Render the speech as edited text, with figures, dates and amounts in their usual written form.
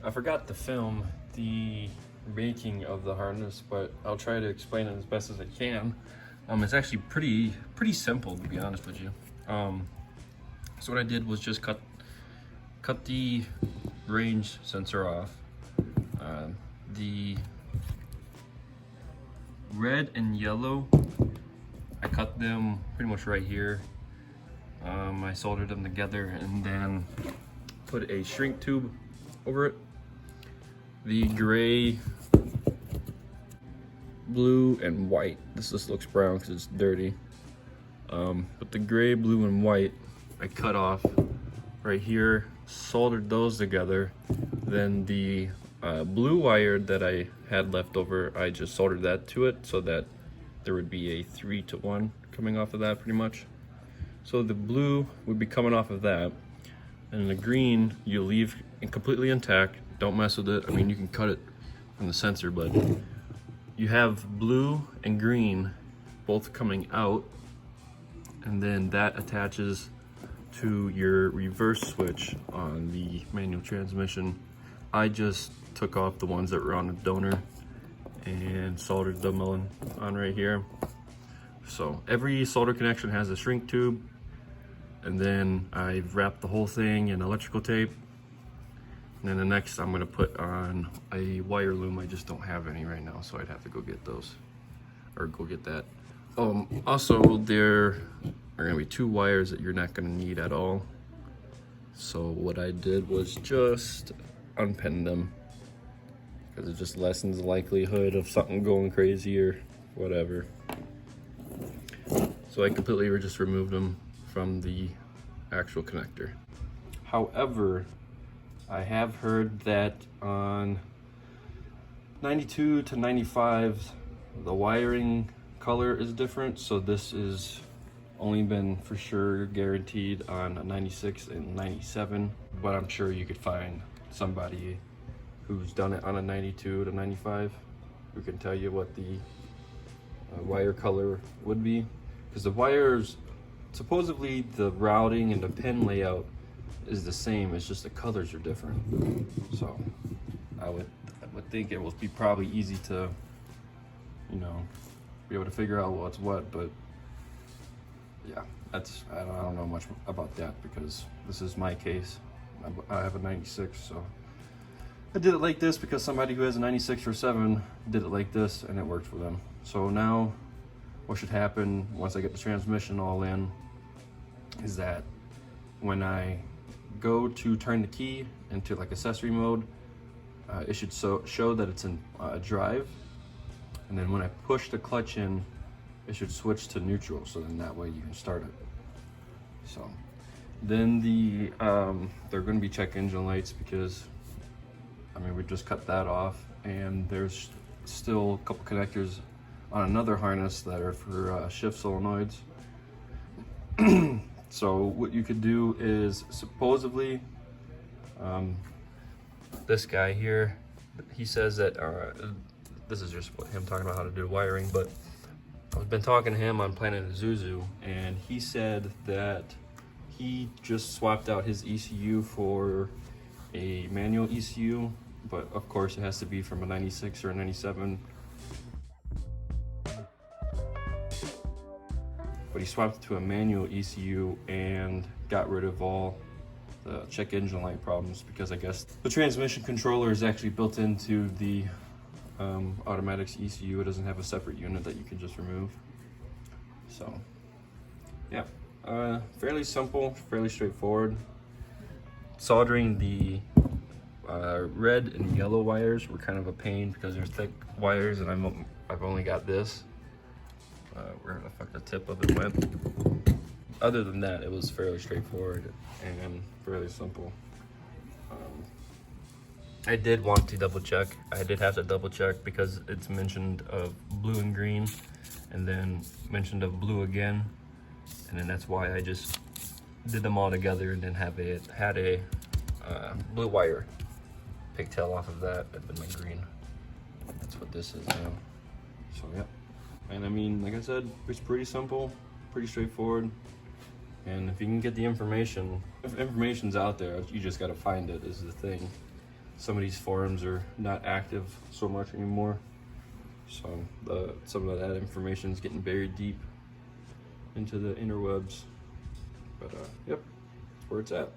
I forgot to film the making of the harness, but I'll try to explain it as best as I can. It's actually pretty simple, to be honest with you. So what I did was just cut the range sensor off. The red and yellow, I cut them pretty much right here. I soldered them together and then put a shrink tube over it. The gray, blue, and white. This just looks brown because it's dirty. But the gray, blue, and white, I cut off right here, soldered those together. Then the blue wire that I had left over, I just soldered that to it so that there would be a 3-to-1 coming off of that pretty much. So the blue would be coming off of that, and the green you leave completely intact. Don't mess with it. I mean, you can cut it from the sensor, but you have blue and green both coming out, and then that attaches to your reverse switch on the manual transmission. I just took off the ones that were on the donor and soldered them on right here. So every solder connection has a shrink tube, and then I wrapped the whole thing in electrical tape. And then the next I'm gonna put on a wire loom. I just don't have any right now, so I'd have to go get those, or go get that. Also, there are gonna be 2 wires that you're not gonna need at all. So what I did was just unpin them, because it just lessens the likelihood of something going crazy or whatever. So I completely just removed them from the actual connector. However, I have heard that on 92 to 95, the wiring color is different. So this is only been for sure guaranteed on a 96 and 97, but I'm sure you could find somebody who's done it on a 92 to 95 who can tell you what the wire color would be. Because the wires, supposedly the routing and the pin layout is the same, it's just the colors are different. So I would think it will be probably easy to, you know, be able to figure out what's what, but yeah, I don't know much about that because this is my case. I have a 96, so I did it like this because somebody who has a 96 or 7 did it like this and it worked for them. So now what should happen once I get the transmission all in is that when I go to turn the key into like accessory mode, it should show that it's in drive, and then when I push the clutch in, it should switch to neutral, so then that way you can start it. So then they're going to be check engine lights, because I mean we just cut that off, and there's still a couple connectors on another harness that are for shift solenoids. So what you could do is, supposedly, this guy here, he says that, this is just him talking about how to do wiring, but I've been talking to him on Planet Isuzu, and he said that he just swapped out his ECU for a manual ECU, but of course it has to be from a 96 or a 97. But he swapped it to a manual ECU and got rid of all the check engine light problems, because I guess the transmission controller is actually built into the automatics ECU. It doesn't have a separate unit that you can just remove. So yeah, fairly simple, fairly straightforward. Soldering the red and yellow wires were kind of a pain because they're thick wires, and I've only got this. Where the fuck the tip of it went. Other than that, it was fairly straightforward and fairly simple. I did want to double check. I did have to double check because it's mentioned of blue and green, and then mentioned of blue again, and then that's why I just did them all together and then had a blue wire pigtail off of that and then my green. That's what this is now. So yeah. And I mean, like I said, it's pretty simple, pretty straightforward. And if you can get the information, if information's out there, you just gotta find it is the thing. some of these forums are not active so much anymore. So some of that information is getting buried deep into the interwebs. But yep, that's where it's at.